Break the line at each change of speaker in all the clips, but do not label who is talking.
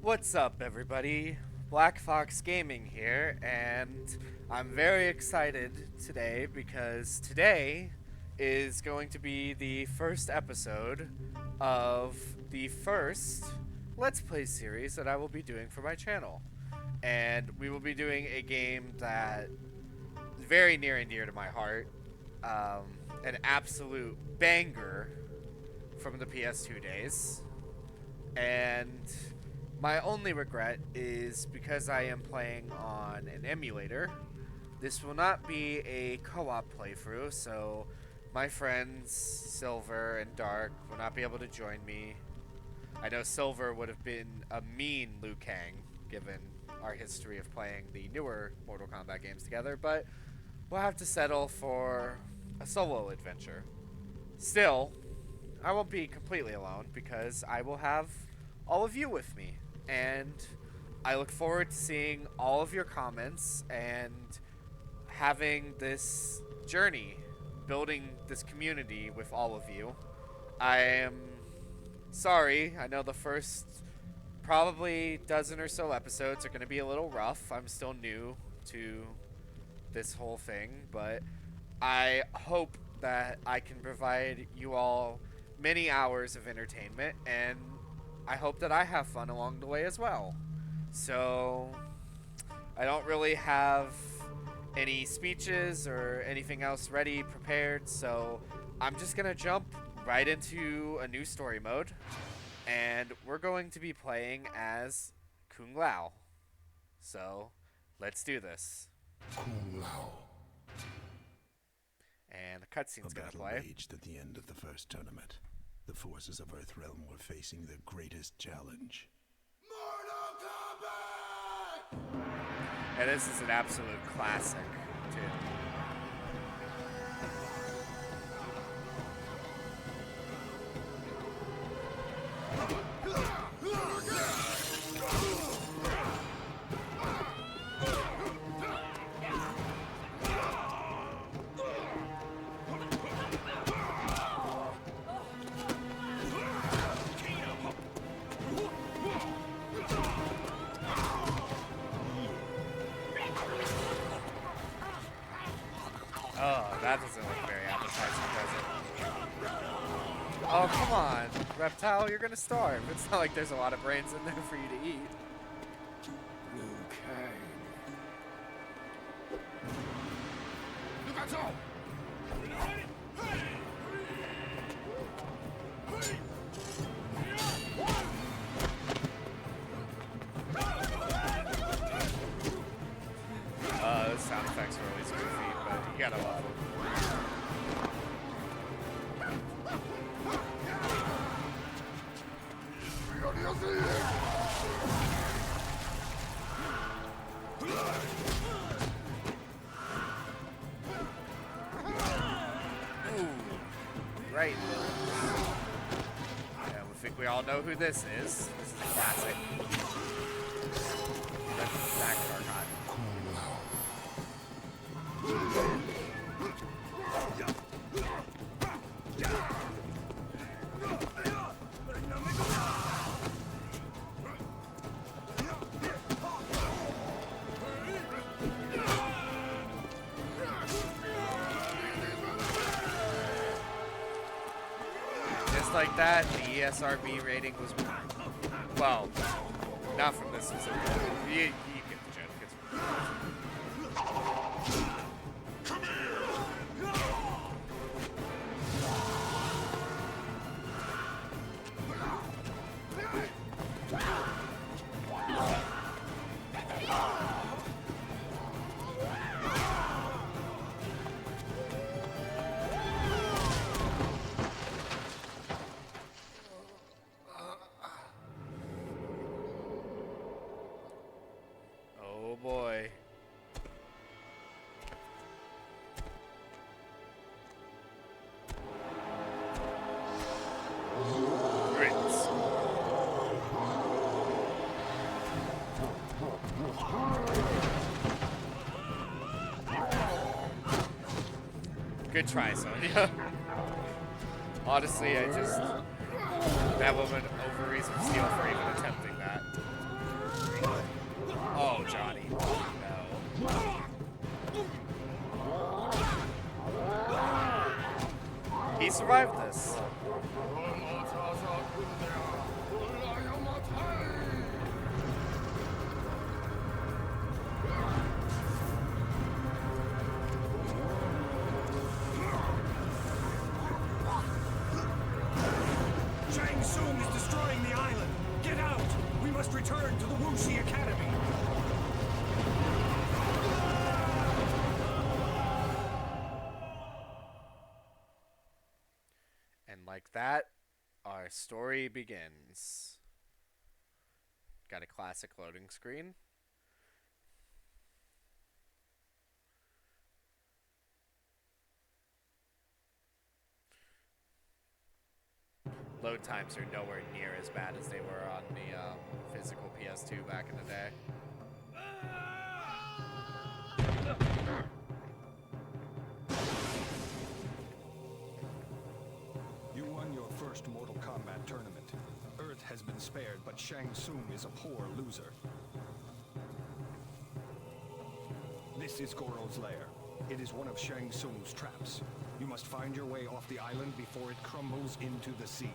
What's up, everybody? Black Fox Gaming here, and I'm very excited today because today is going to be the first episode of the first Let's Play series that I will be doing for my channel. And we will be doing a game that is very near and dear to my heart, an absolute banger from the PS2 days, and my only regret is because I am playing on an emulator. This will not be a co-op playthrough, so my friends Silver and Dark will not be able to join me. I know Silver would have been a mean Liu Kang, given our history of playing the newer Mortal Kombat games together, but we'll have to settle for a solo adventure. Still, I won't be completely alone because I will have all of you with me. And I look forward to seeing all of your comments and having this journey, building this community with all of you. I am sorry, I know the first probably dozen or so episodes are going to be a little rough. I'm still new to this whole thing, but I hope that I can provide you all many hours of entertainment, and I hope that I have fun along the way as well. So, I don't really have any speeches or anything else ready, prepared, so I'm just gonna jump right into a new story mode, and we're going to be playing as Kung Lao. So, let's do this.
Kung Lao.
And the cutscene's gonna
battle
play.
raged at the end of the first tournament. The forces of Earthrealm were facing their greatest challenge. Mortal Kombat!
And this is an absolute classic, too. Oh, that doesn't look very appetizing, does it? Oh, come on. Reptile, you're gonna starve. It's not like there's a lot of brains in there for you to eat.
Liu Kang.
Those sound effects are always goofy, but you gotta love them. Ooh, right. Yeah, we think we all know who this is. This is a classic. Back Archon.
Kung Lao.
Just like that, the ESRB rating was, well, not from this specific one. You get the joke. Oh boy. Grits. Good try, Sonya. Honestly, that woman over reason steal for even attempting that. survive this.
Shang Tsung is destroying the island! Get out! We must return to the Wuxi Academy!
And like that, our story begins. Got a classic loading screen. Load times are nowhere near as bad as they were on the physical PS2 back in the day.
You won your first Mortal Kombat tournament. Earth has been spared, but Shang Tsung is a poor loser. This is Goro's lair. It is one of Shang Tsung's traps. You must find your way off the island before it crumbles into the sea.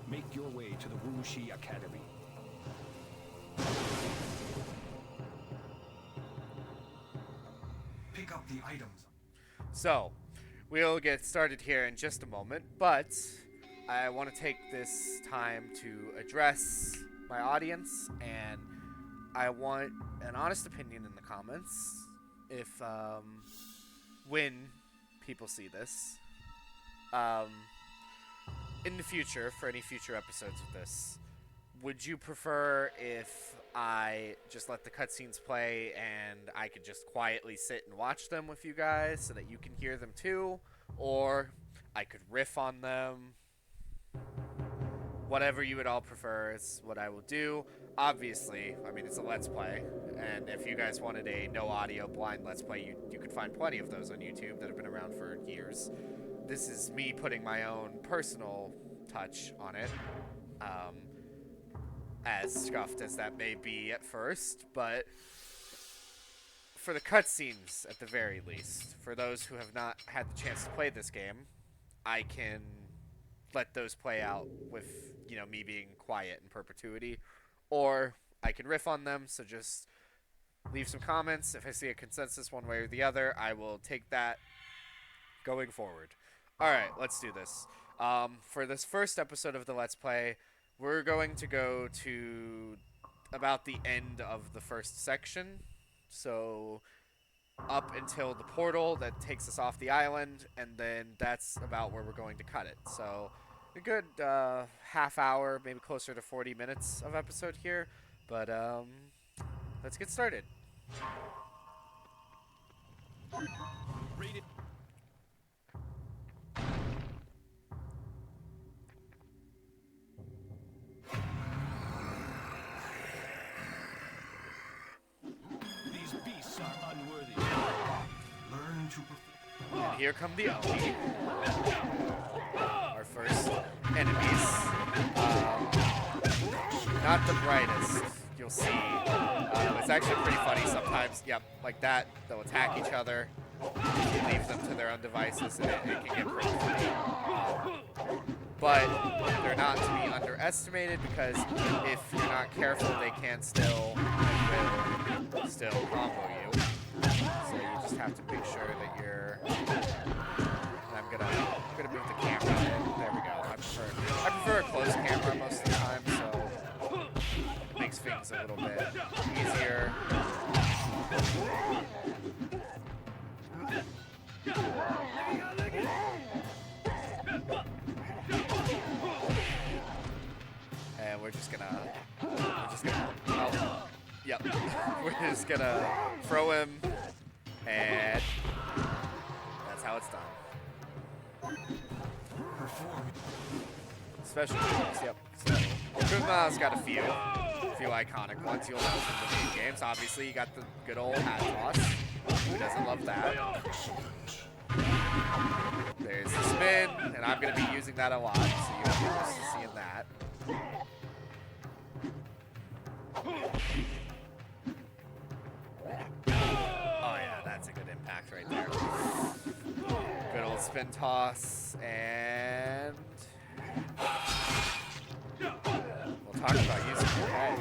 Make your way to the Wuxi Academy. Pick up the items.
So, we'll get started here in just a moment, but I want to take this time to address my audience, and I want an honest opinion in the comments if, when people see this. In the future, for any future episodes of this, would you prefer if I just let the cutscenes play and I could just quietly sit and watch them with you guys so that you can hear them too? Or I could riff on them? Whatever you would all prefer is what I will do. Obviously, I mean, it's a Let's Play, and if you guys wanted a no audio blind Let's Play, you could find plenty of those on YouTube that have been around for years. This is me putting my own personal touch on it, as scuffed as that may be at first, but for the cutscenes, at the very least, for those who have not had the chance to play this game, I can let those play out with, you know, me being quiet in perpetuity, or I can riff on them, so just leave some comments. If I see a consensus one way or the other, I will take that going forward. Alright, let's do this. For this first episode of the Let's Play, we're going to go to about the end of the first section. So, up until the portal that takes us off the island, and then that's about where we're going to cut it. So, a good half hour, maybe closer to 40 minutes of episode here. But, let's get started.
Read it. These beasts are unworthy. Learn to perform.
And here come the Oni, our first enemies. Not the brightest, you'll see. It's actually pretty funny sometimes. Yep, like that. They'll attack each other. You leave them to their own devices, and it can get pretty funny. But they're not to be underestimated, because if you're not careful, they can still combo you. So you just have to make sure that you're. And I'm gonna move the camera. There we go. I prefer a close camera most of the time, so it makes things a little bit easier. And we're just gonna, oh, yep. We're just gonna throw him, and that's how it's done. Special moves, yep. So, Kuma's got a few iconic ones you'll know from the main games. Obviously, you got the good old hat toss. Who doesn't love that? There's the spin, and I'm going to be using that a lot, so you'll be used to seeing that. Oh yeah, that's a good impact right there. Good old spin toss, and Talk about using your head.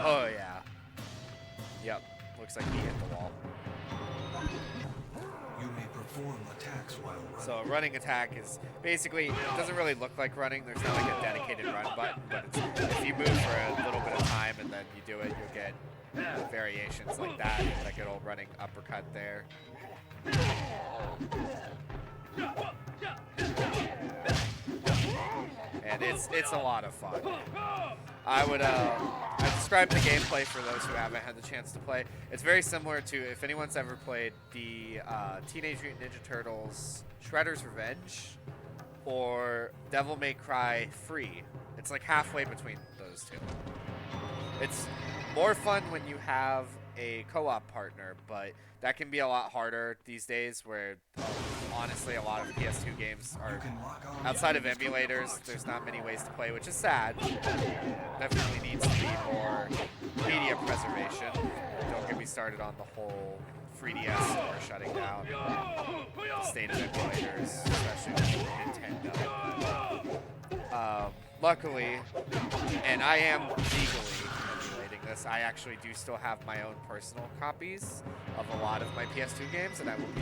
Oh yeah. Yep. Looks like he hit the wall.
You may perform attacks while running.
So a running attack is basically, it doesn't really look like running. There's not like a dedicated run button, but it's, if you move for a little bit of time and then you do it, you'll get variations like that. That good old running uppercut there. And it's a lot of fun. I describe the gameplay for those who haven't had the chance to play. It's very similar to, if anyone's ever played the Teenage Mutant Ninja Turtles Shredder's Revenge or Devil May Cry Free. It's like halfway between those two. It's more fun when you have a co-op partner, but that can be a lot harder these days where honestly a lot of PS2 games are outside of emulators. There's not many ways to play, which is sad. Definitely needs to be more media preservation. Don't get me started on the whole 3DS store shutting down. The state of emulators, especially with Nintendo. Luckily, and I am legally emulating this, I actually do still have my own personal copies of a lot of my PS2 games, and I will be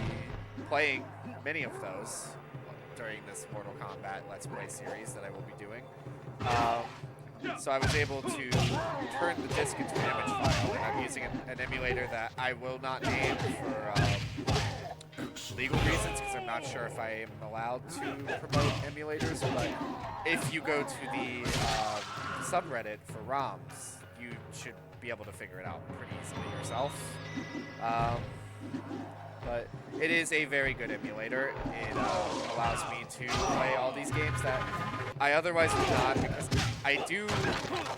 playing many of those during this Mortal Kombat Let's Play series that I will be doing. So I was able to turn the disc into an image file, and I'm using an emulator that I will not name for legal reasons, because I'm not sure if I am allowed to promote emulators, but if you go to the subreddit for ROMs, you should be able to figure it out pretty easily yourself. But it is a very good emulator. It allows me to play all these games that I otherwise would not, because I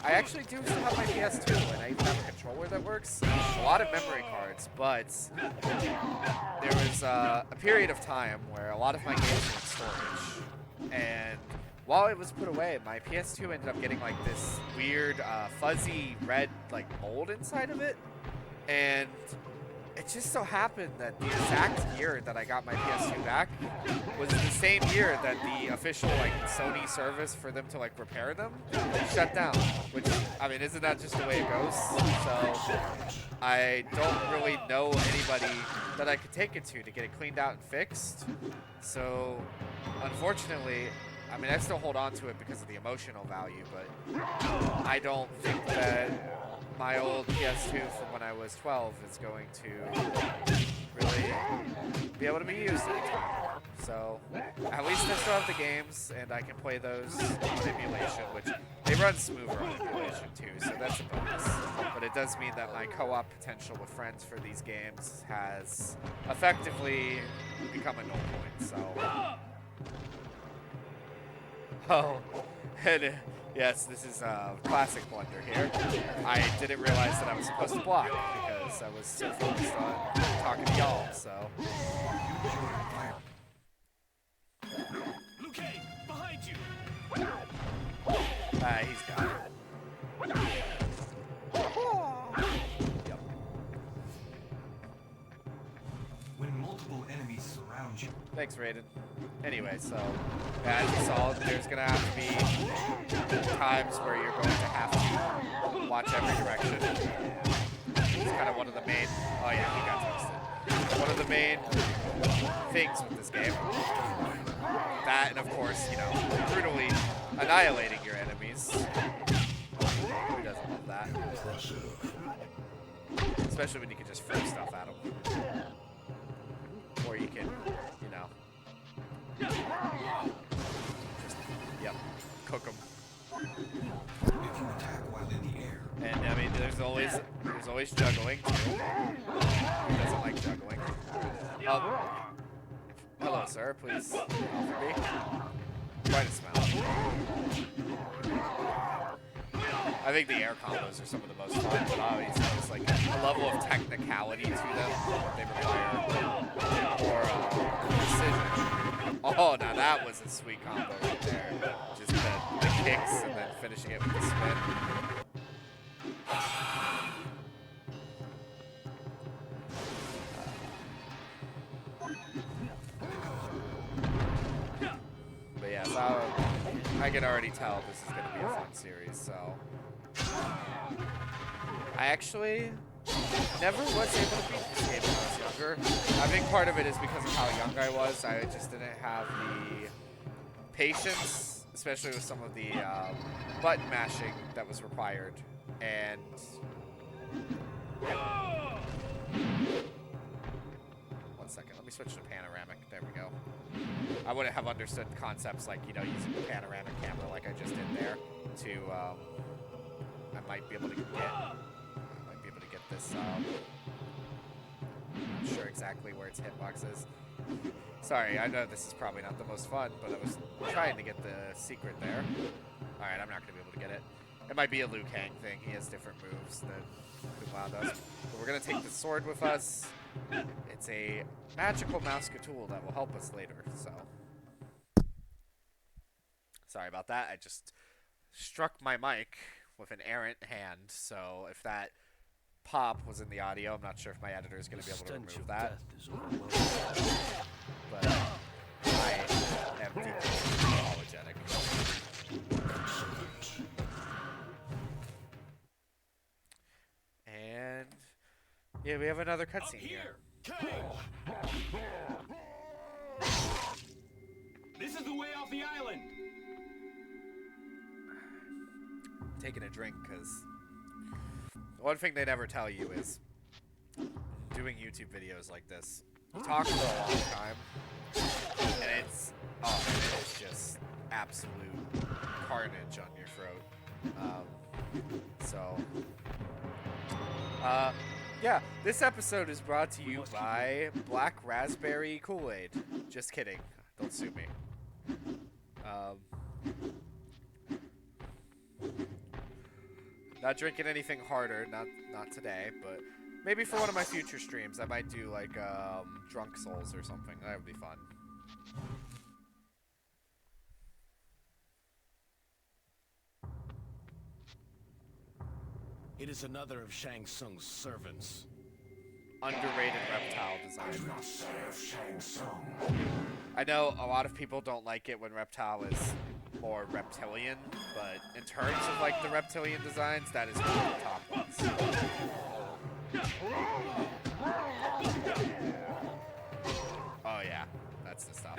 actually do still have my PS2, and I even have a controller that works. A lot of memory cards, but there was a period of time where a lot of my games were in storage, and while it was put away, my PS2 ended up getting like this weird fuzzy red like mold inside of it, and it just so happened that the exact year that I got my PS2 back was the same year that the official like Sony service for them to like repair them shut down. Which, I mean, isn't that just the way it goes? So I don't really know anybody that I could take it to get it cleaned out and fixed. So unfortunately, I mean, I still hold on to it because of the emotional value, but I don't think that my old PS2 from when I was 12 is going to really be able to be used anytime. So at least I still have the games, and I can play those on emulation, which they run smoother on emulation too, so that's a bonus. But it does mean that my co-op potential with friends for these games has effectively become a null point. So, oh, and yes, this is a classic blunder here. I didn't realize that I was supposed to block because I was so focused on talking to y'all, so.
Liu Kang, behind you!
He's got it. Yep.
When multiple enemies surround you.
Thanks, Raiden. Anyway, so as you saw, there's gonna have to be times where you're going to have to watch every direction. It's kind of one of the main. Oh yeah, he got toasted. One of the main things with this game. That, and of course, you know, brutally annihilating your enemies. Who doesn't love that? Especially when you can just throw stuff at them. Or you can, you know, just, yep, cook them.
If you attack while in the air.
And I mean, there's always juggling too. Who doesn't like juggling? Hello, sir. Please offer me quite a smell. I think the air combos are some of the most fun, but obviously there's like a level of technicality to them. They require more precision. Oh, now that was a sweet combo right there. Just the kicks and then finishing it with the spin. I can already tell this is going to be a fun series, so. I actually never was able to beat this game when I was younger. I think part of it is because of how young I was. I just didn't have the patience, especially with some of the button mashing that was required. And one second, let me switch to panoramic. There we go. I wouldn't have understood concepts like, you know, using the panoramic camera like I just did there to, I might be able to get this, I'm not sure exactly where its hitbox is. Sorry, I know this is probably not the most fun, but I was trying to get the secret there. Alright, I'm not going to be able to get it. It might be a Liu Kang thing. He has different moves than Kumla does. But we're going to take the sword with us. It's a magical Mousketool that will help us later, so. Sorry about that. I just struck my mic with an errant hand, so if that pop was in the audio, I'm not sure if my editor is going to be able to remove that. But I am deeply apologetic. And yeah, we have another cutscene here.
Kang! This is the way off the island.
Taking a drink because one thing they never tell you is doing YouTube videos like this. You talk for a long time, and it's just absolute carnage on your throat. Yeah, this episode is brought to you by Black Raspberry Kool-Aid. Just kidding. Don't sue me. Not drinking anything harder, not today, but maybe for one of my future streams, I might do like Drunk Souls or something. That would be fun.
It is another of Shang Tsung's servants.
Underrated reptile design.
I do not serve Shang Tsung.
I know a lot of people don't like it when reptile is more reptilian, but in terms of like the reptilian designs, that is one of the top ones. Oh yeah, that's the stuff.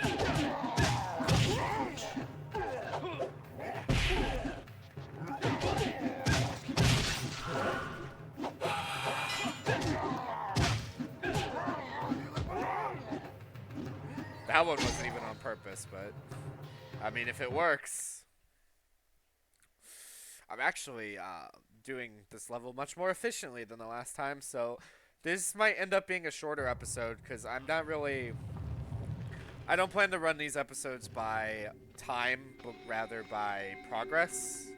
That one wasn't even on purpose, but I mean, if it works. I'm actually doing this level much more efficiently than the last time, so this might end up being a shorter episode because I'm not really. I don't plan to run these episodes by time, but rather by progress.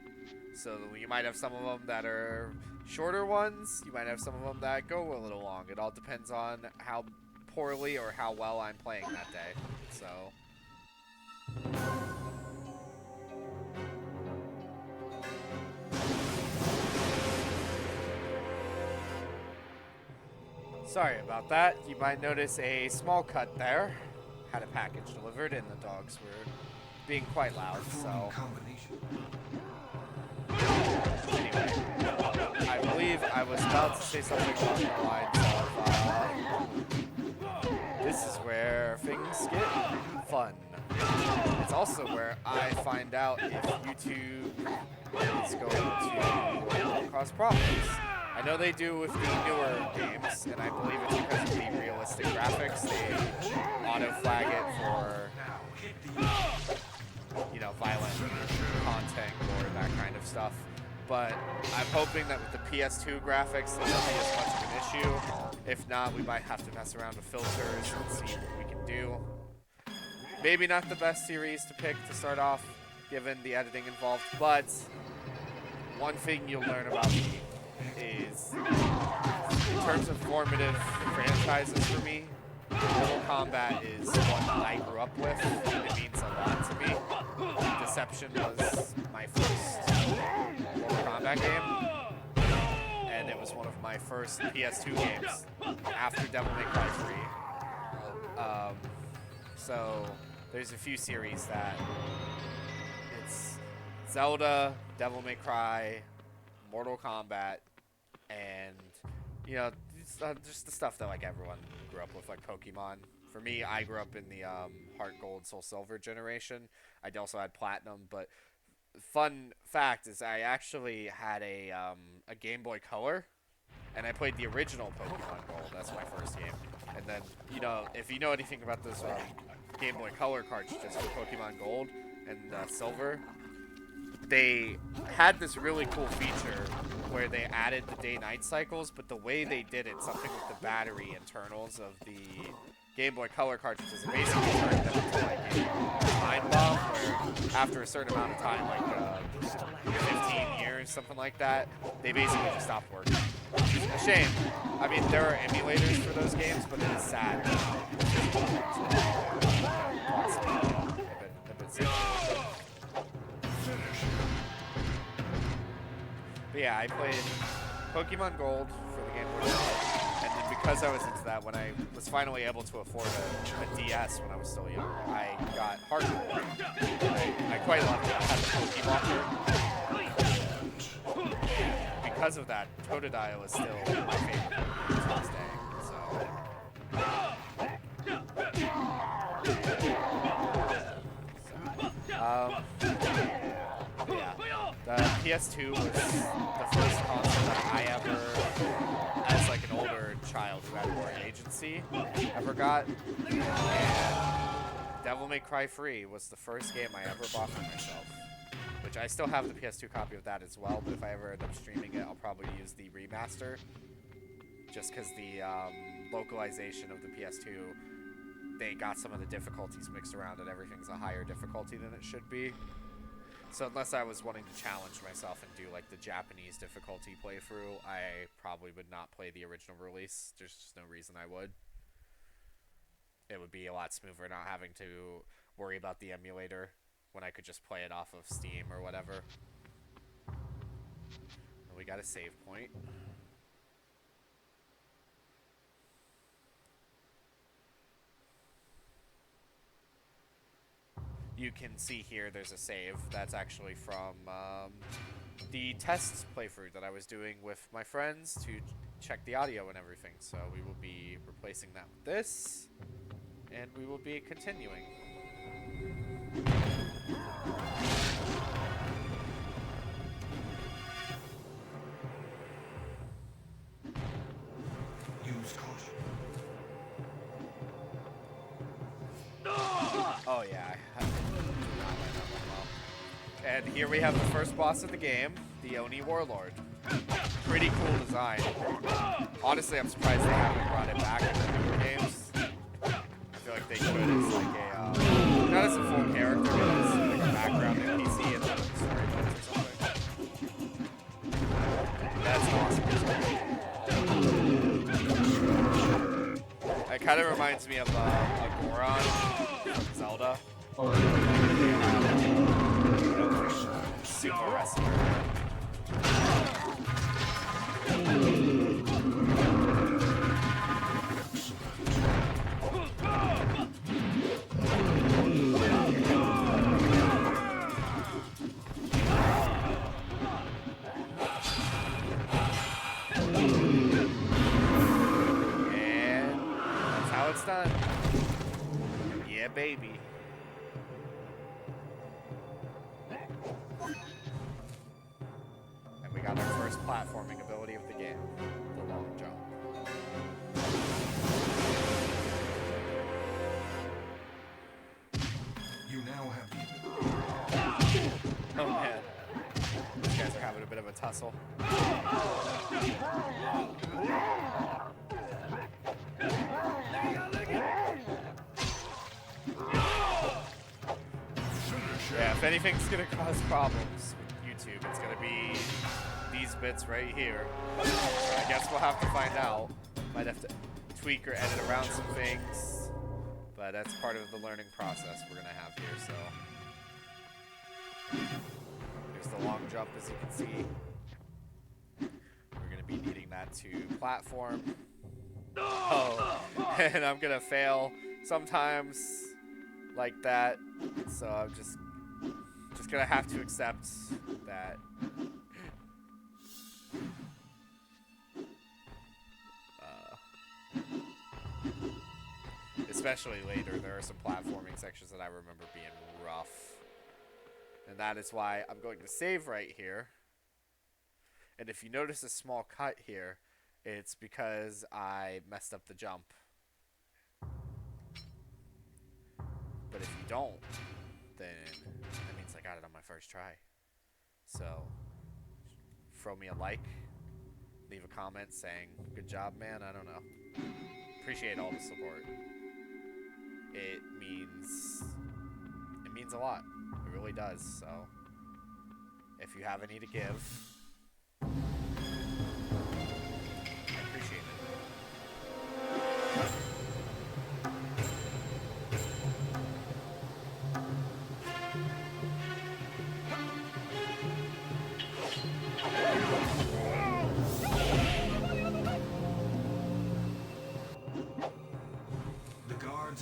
So you might have some of them that are shorter ones. You might have some of them that go a little long. It all depends on how poorly or how well I'm playing that day. So. Sorry about that. You might notice a small cut there. Had a package delivered and the dogs were being quite loud, so. Anyway, I believe I was about to say something along the lines of, this is where things get fun. It's also where I find out if YouTube is going to cause problems. I know they do with the newer games, and I believe it's because of the realistic graphics. They auto-flag it for, you know, violent content or that kind of stuff. But I'm hoping that with the PS2 graphics, it won't be as much of an issue. If not, we might have to mess around with filters and see what we can do. Maybe not the best series to pick to start off, given the editing involved, but one thing you'll learn about me is, in terms of formative franchises for me, Mortal Kombat is one that I grew up with. It means a lot to me. Deception was my first Mortal Kombat game, and it was one of my first PS2 games after Devil May Cry 3. So there's a few series that it's Zelda, Devil May Cry, Mortal Kombat, and just the stuff that like everyone grew up with, like Pokemon. For me, I grew up in the Heart Gold, Soul Silver generation. I also had Platinum, but fun fact is I actually had a Game Boy Color, and I played the original Pokemon Gold. That's my first game. And then, if you know anything about those Game Boy Color cartridges for Pokemon Gold and Silver, they had this really cool feature where they added the day-night cycles, but the way they did it, something with the battery internals of the Game Boy Color cartridges, it basically turned them into like a time bomb where after a certain amount of time, like 15 years, something like that, they basically just stopped working. A shame. I mean, there are emulators for those games, but it is sad. But yeah, I played Pokemon Gold for the Game Boy Color, and then because I was into that, when I was finally able to afford a DS when I was still young, I got Heart Gold. I quite loved it. I had the Pokemon. Because of that, Totodile is still my favorite to this day. Yeah, the PS2 was the first console that I ever, as like an older child who had more agency, ever got. And Devil May Cry 3 was the first game I ever bought for myself. Which I still have the PS2 copy of that as well, but if I ever end up streaming it, I'll probably use the remaster. Just because the localization of the PS2, they got some of the difficulties mixed around and everything's a higher difficulty than it should be. So unless I was wanting to challenge myself and do like the Japanese difficulty playthrough, I probably would not play the original release. There's just no reason I would. It would be a lot smoother not having to worry about the emulator when I could just play it off of Steam or whatever. And we got a save point. You can see here there's a save that's actually from the test playthrough that I was doing with my friends to check the audio and everything. So we will be replacing that with this, and we will be continuing.
Use caution.
Oh yeah, I did not line that one well. And here we have the first boss of the game, the Oni Warlord. Pretty cool design. Honestly, I'm surprised they haven't brought it back in the newer games. I feel like they could as like a, not as a full character, but as like a background in PC and then story modes or something. That's awesome. It kind of reminds me of a Goron from Zelda. Super wrestler. It's done. Yeah, baby. And we got our first platforming ability of the game, the long jump.
You now have
Oh man. These guys are having a bit of a tussle. Yeah, if anything's gonna cause problems with YouTube, it's gonna be these bits right here. So I guess we'll have to find out. Might have to tweak or edit around some things, but that's part of the learning process we're gonna have here, so. Here's the long jump, as you can see. We're gonna be needing that to platform. Oh, and I'm gonna fail sometimes like that, so I'm just Just gonna have to accept that. Especially later, there are some platforming sections that I remember being rough. And that is why I'm going to save right here. And if you notice a small cut here, it's because I messed up the jump. But if you don't, then that means I got it on my first try. So, throw me a like, leave a comment saying, good job, man, I don't know. Appreciate all the support. It means a lot. It really does. So, if you have any to give, I appreciate it.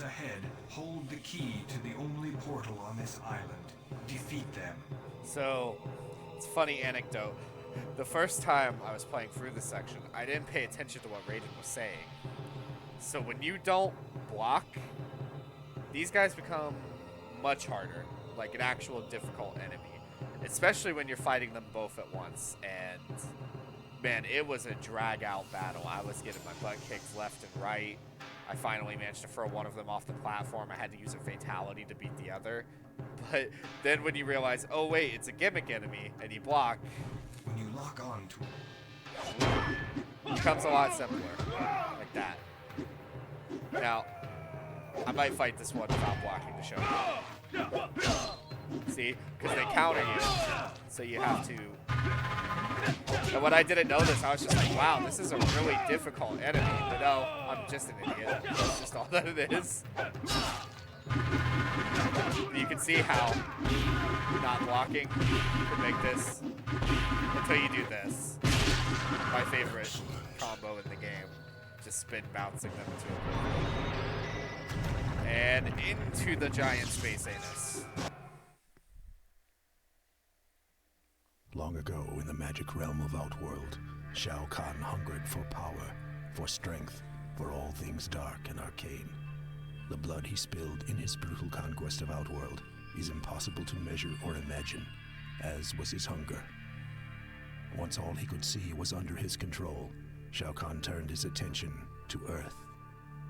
Ahead, hold the key to the only portal on this island. Defeat them.
So, it's a funny anecdote. The first time I was playing through this section, I didn't pay attention to what Raiden was saying. So when you don't block, these guys become much harder, like an actual difficult enemy. Especially when you're fighting them both at once. And, man, it was a drag-out battle. I was getting my butt kicked left and right. I finally managed to throw one of them off the platform. I had to use a fatality to beat the other. But then when you realize, oh wait, it's a gimmick enemy, and you block,
when you lock on to
it becomes a lot simpler. Like that. Now, I might fight this one without blocking to show you. See? Because they counter you. So you have to... And when I didn't know this, I was just like, wow, this is a really difficult enemy. But no, I'm just an idiot. That's just all that it is. You can see how not blocking can make this until you do this. My favorite combo in the game. Just spin bouncing them into a and into the giant space anus.
Long ago, in the magic realm of Outworld, Shao Kahn hungered for power, for strength, for all things dark and arcane. The blood he spilled in his brutal conquest of Outworld is impossible to measure or imagine, as was his hunger. Once all he could see was under his control, Shao Kahn turned his attention to Earth.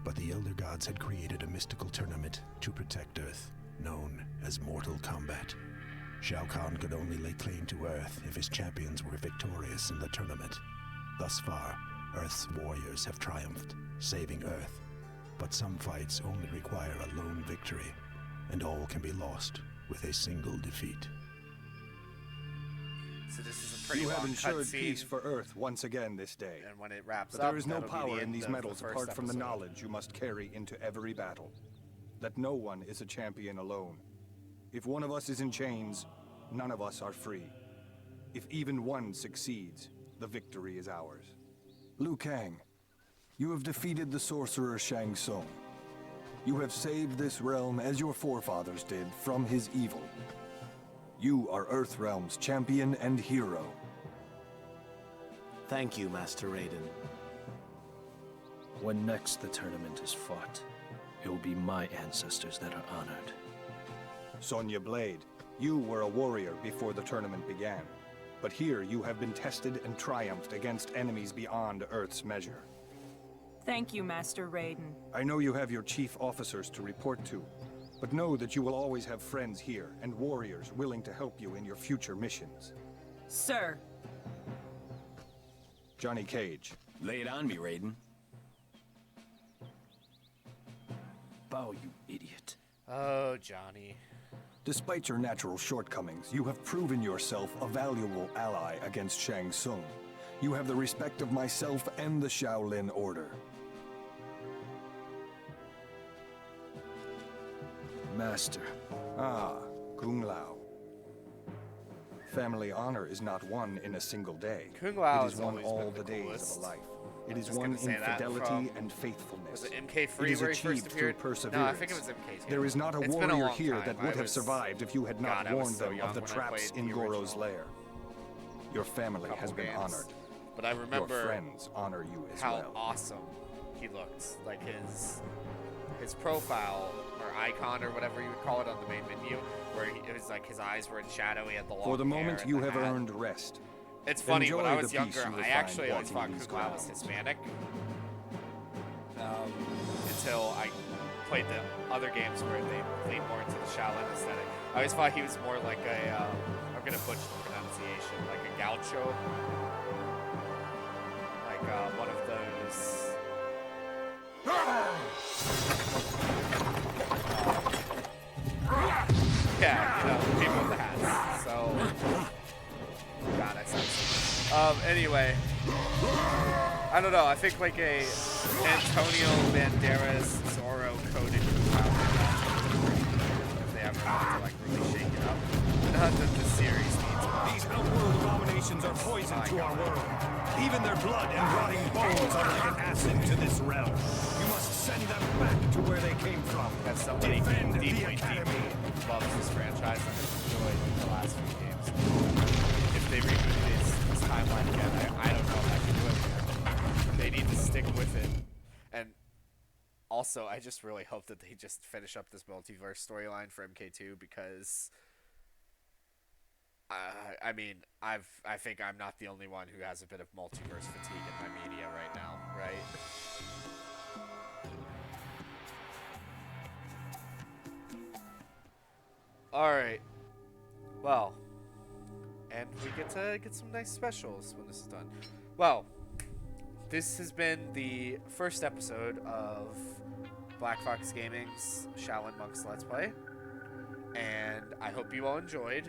But the Elder Gods had created a mystical tournament to protect Earth, known as Mortal Kombat. Shao Kahn could only lay claim to Earth if his champions were victorious in the tournament. Thus far, Earth's warriors have triumphed, saving Earth. But some fights only require a lone victory, and all can be lost with a single defeat.
So this is a pretty
You have
long
ensured
cutscene,
peace for Earth once again this day.
and when it wraps
But
up,
there is no
that'll be the
power in
end
these
of the
medals
first
apart from the
episode.
knowledge you must carry into every battle. That no one is a champion alone. If one of us is in chains, none of us are free. If even one succeeds, the victory is ours. Liu Kang, you have defeated the sorcerer Shang Tsung. You have saved this realm as your forefathers did from his evil. You are Earthrealm's champion and hero.
Thank you, Master Raiden. When next the tournament is fought, it will be my ancestors that are honored.
Sonya Blade, you were a warrior before the tournament began. But here you have been tested and triumphed against enemies beyond Earth's measure.
Thank you, Master Raiden.
I know you have your chief officers to report to, but know that you will always have friends here and warriors willing to help you in your future missions.
Sir.
Johnny Cage.
Lay it on me, Raiden.
Bow, you idiot.
Oh, Johnny.
Despite your natural shortcomings, you have proven yourself a valuable ally against Shang Tsung. You have the respect of myself and the Shaolin Order.
Master.
Ah, Kung Lao. Family honor is not won in a single day.
Kung Lao
It is
has
won
always
all
been the
the days
coolest.
of a life. It
I'm
is
just
one
gonna say
in
that
fidelity
from,
and faithfulness.
was it MK3
It is
where he first
achieved through
appeared?
perseverance.
No, I think it was MK2.
There is not a
It's been a
warrior
long
here
time.
that would have survived if you had not
God, I was
warned
so
them
young
of the
when I
traps
played
in
the
Goro's
original
lair. Your family has
couple
been
games.
honored.
But I
Your
remember
friends honor you as
how
well.
awesome he looked. Like his profile or icon or whatever you would call it on the main menu, where it was like his eyes were in shadow. He had the long
For the
hair
moment,
and
you
the
have
hat.
earned rest.
It's funny,
Enjoy
when I
the
was
peace
younger,
you will
I
find
actually always
walking
thought
these
Kung Lao was
grounds.
Hispanic. Until I played the other games where they lean more into the Shaolin aesthetic. I always thought he was more like a, I'm gonna butcher the pronunciation, like a gaucho. Like one of those... yeah, you know, the people with the hats. So... God, I sound so... anyway... I don't know, I think like a Antonio Banderas Zorro coded Kung Lao if they ever want to like really shake it up. Not that the series needs more.
These outworld abominations are poison to our world. Even their blood and rotting bones are like an acid to this realm. You must send them back to where they came from.
As somebody
Defend the
deeply
academy.
loves this franchise and has enjoyed the last few games. If they reboot this timeline again, I don't know if I can do it again. They need to stick with it. And also, I just really hope that they just finish up this multiverse storyline for MK2 because I mean, I think I'm not the only one who has a bit of multiverse fatigue in my media right now, right? Alright. Well, and we get to get some nice specials when this is done. Well, this has been the first episode of Black Fox Gaming's Shaolin Monks Let's Play, and I hope you all enjoyed.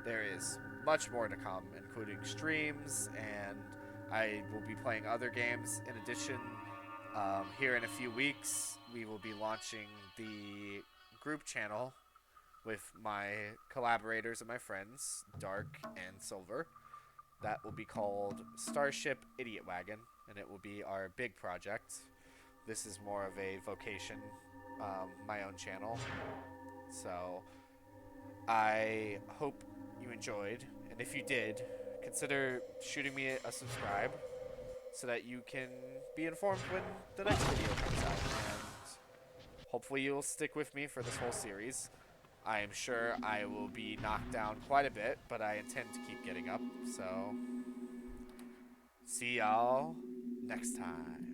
There is much more to come, including streams, and I will be playing other games. In addition, here in a few weeks, we will be launching the group channel with my collaborators and my friends, Dark and Silver. That will be called Starship Idiot Wagon, and it will be our big project. This is more of a vocation, my own channel. So I hope you enjoyed, and if you did, consider shooting me a subscribe so that you can be informed when the next video comes out, and hopefully you'll stick with me for this whole series. I am sure I will be knocked down quite a bit, but I intend to keep getting up, so see y'all next time.